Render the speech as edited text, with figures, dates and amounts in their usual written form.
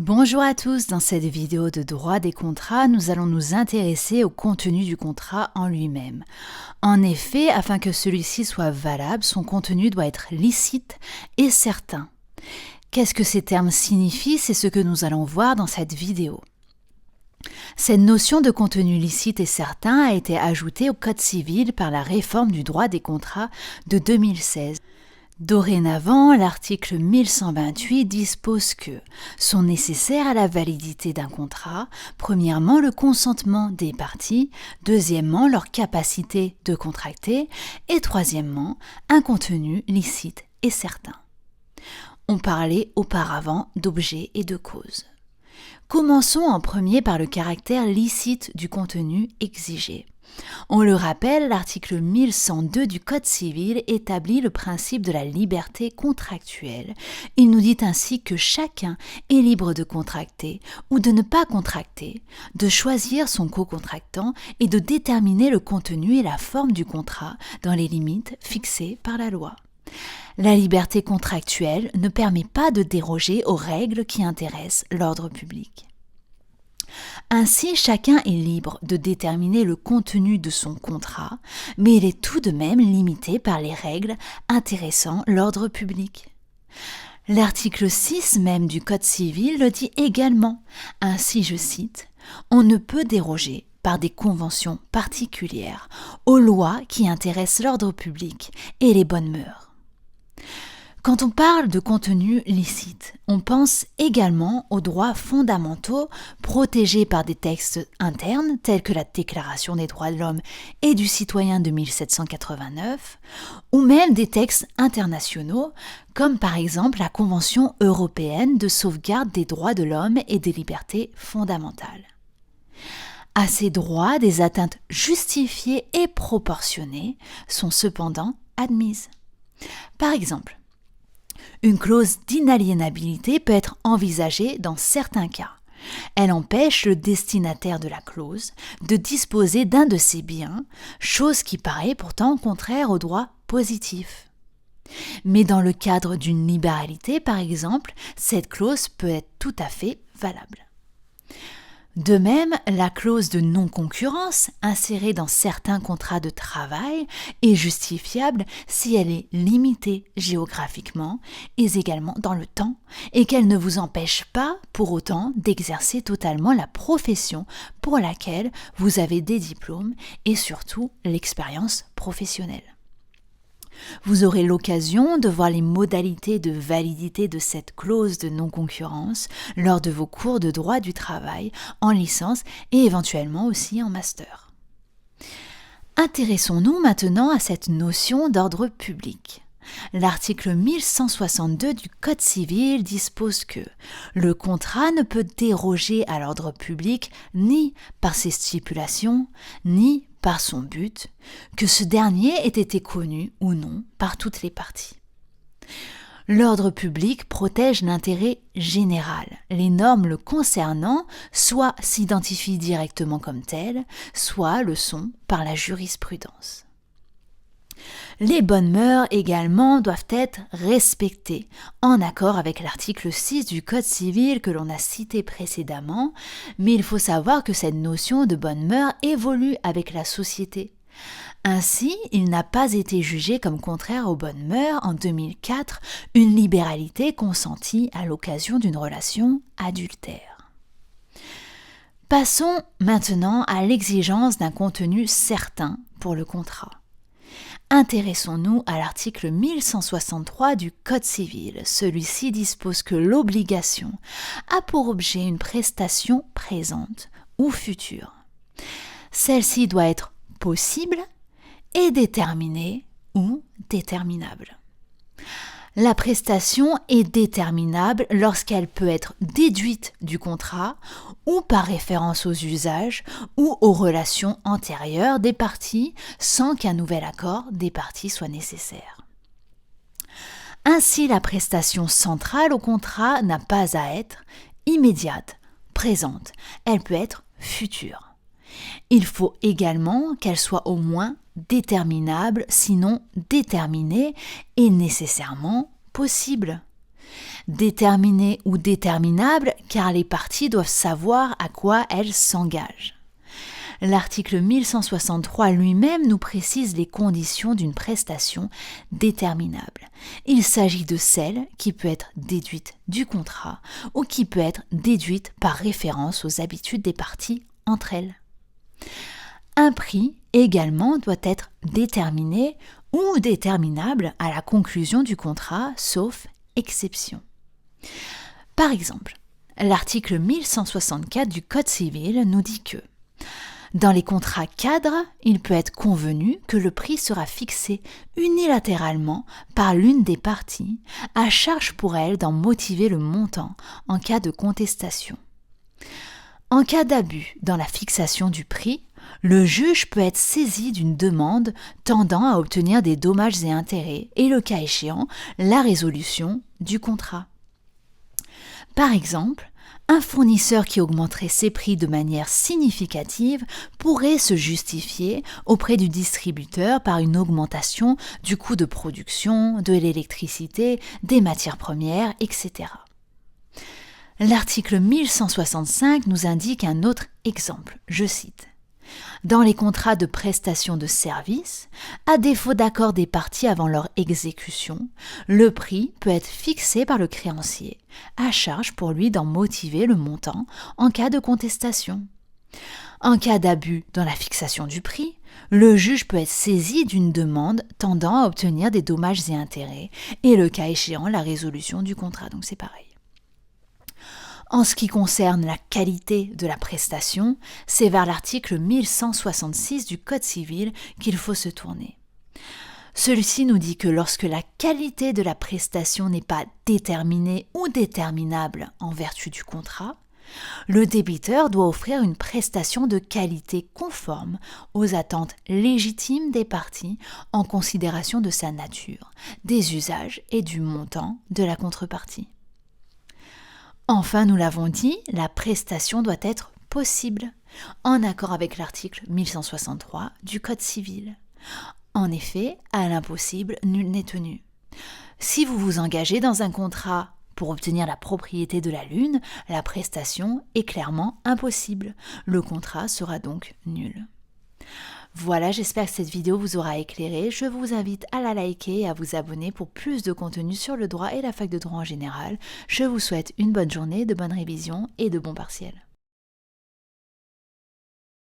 Bonjour à tous, dans cette vidéo de droit des contrats, nous allons nous intéresser au contenu du contrat en lui-même. En effet, afin que celui-ci soit valable, son contenu doit être licite et certain. Qu'est-ce que ces termes signifient? C'est ce que nous allons voir dans cette vidéo. Cette notion de contenu licite et certain a été ajoutée au Code civil par la réforme du droit des contrats de 2016. Dorénavant, l'article 1128 dispose que sont nécessaires à la validité d'un contrat, premièrement le consentement des parties, deuxièmement leur capacité de contracter et troisièmement un contenu licite et certain. On parlait auparavant d'objet et de cause. Commençons en premier par le caractère licite du contenu exigé. On le rappelle, l'article 1102 du Code civil établit le principe de la liberté contractuelle. Il nous dit ainsi que chacun est libre de contracter ou de ne pas contracter, de choisir son co-contractant et de déterminer le contenu et la forme du contrat dans les limites fixées par la loi. La liberté contractuelle ne permet pas de déroger aux règles qui intéressent l'ordre public. Ainsi, chacun est libre de déterminer le contenu de son contrat, mais il est tout de même limité par les règles intéressant l'ordre public. L'article 6 même du Code civil le dit également. Ainsi, je cite, « On ne peut déroger par des conventions particulières aux lois qui intéressent l'ordre public et les bonnes mœurs. » Quand on parle de contenu licite, on pense également aux droits fondamentaux protégés par des textes internes tels que la Déclaration des droits de l'homme et du citoyen de 1789, ou même des textes internationaux comme par exemple la Convention européenne de sauvegarde des droits de l'homme et des libertés fondamentales. À ces droits, des atteintes justifiées et proportionnées sont cependant admises. Par exemple, une clause d'inaliénabilité peut être envisagée dans certains cas. Elle empêche le destinataire de la clause de disposer d'un de ses biens, chose qui paraît pourtant contraire au droit positif. Mais dans le cadre d'une libéralité, par exemple, cette clause peut être tout à fait valable. De même, la clause de non-concurrence, insérée dans certains contrats de travail, est justifiable si elle est limitée géographiquement et également dans le temps, et qu'elle ne vous empêche pas pour autant d'exercer totalement la profession pour laquelle vous avez des diplômes et surtout l'expérience professionnelle. Vous aurez l'occasion de voir les modalités de validité de cette clause de non-concurrence lors de vos cours de droit du travail en licence et éventuellement aussi en master. Intéressons-nous maintenant à cette notion d'ordre public. L'article 1162 du Code civil dispose que le contrat ne peut déroger à l'ordre public ni par ses stipulations, ni par son but, que ce dernier ait été connu ou non par toutes les parties. L'ordre public protège l'intérêt général. Les normes le concernant soit s'identifient directement comme telles, soit le sont par la jurisprudence. Les bonnes mœurs également doivent être respectées, en accord avec l'article 6 du Code civil que l'on a cité précédemment, mais il faut savoir que cette notion de bonnes mœurs évolue avec la société. Ainsi, il n'a pas été jugé comme contraire aux bonnes mœurs en 2004 une libéralité consentie à l'occasion d'une relation adultère. Passons maintenant à l'exigence d'un contenu certain pour le contrat. Intéressons-nous à l'article 1163 du Code civil. Celui-ci dispose que l'obligation a pour objet une prestation présente ou future. Celle-ci doit être possible et déterminée ou déterminable. La prestation est déterminable lorsqu'elle peut être déduite du contrat ou par référence aux usages ou aux relations antérieures des parties sans qu'un nouvel accord des parties soit nécessaire. Ainsi, la prestation centrale au contrat n'a pas à être immédiate, présente, elle peut être future. Il faut également qu'elle soit au moins déterminable, sinon déterminée, et nécessairement possible. Déterminé ou déterminable, car les parties doivent savoir à quoi elles s'engagent. L'article 1163 lui-même nous précise les conditions d'une prestation déterminable. Il s'agit de celle qui peut être déduite du contrat ou qui peut être déduite par référence aux habitudes des parties entre elles. Un prix également doit être déterminé ou déterminable à la conclusion du contrat, sauf exception. Par exemple, l'article 1164 du Code civil nous dit que dans les contrats cadres, il peut être convenu que le prix sera fixé unilatéralement par l'une des parties, à charge pour elle d'en motiver le montant en cas de contestation. En cas d'abus dans la fixation du prix, le juge peut être saisi d'une demande tendant à obtenir des dommages et intérêts et, le cas échéant, la résolution du contrat. Par exemple, un fournisseur qui augmenterait ses prix de manière significative pourrait se justifier auprès du distributeur par une augmentation du coût de production, de l'électricité, des matières premières, etc. L'article 1165 nous indique un autre exemple, je cite. Dans les contrats de prestation de services, à défaut d'accord des parties avant leur exécution, le prix peut être fixé par le créancier, à charge pour lui d'en motiver le montant en cas de contestation. En cas d'abus dans la fixation du prix, le juge peut être saisi d'une demande tendant à obtenir des dommages et intérêts et, le cas échéant, la résolution du contrat. Donc c'est pareil. En ce qui concerne la qualité de la prestation, c'est vers l'article 1166 du Code civil qu'il faut se tourner. Celui-ci nous dit que lorsque la qualité de la prestation n'est pas déterminée ou déterminable en vertu du contrat, le débiteur doit offrir une prestation de qualité conforme aux attentes légitimes des parties en considération de sa nature, des usages et du montant de la contrepartie. Enfin, nous l'avons dit, la prestation doit être possible, en accord avec l'article 1163 du Code civil. En effet, à l'impossible, nul n'est tenu. Si vous vous engagez dans un contrat pour obtenir la propriété de la Lune, la prestation est clairement impossible. Le contrat sera donc nul. Voilà, j'espère que cette vidéo vous aura éclairé. Je vous invite à la liker et à vous abonner pour plus de contenu sur le droit et la fac de droit en général. Je vous souhaite une bonne journée, de bonnes révisions et de bons partiels.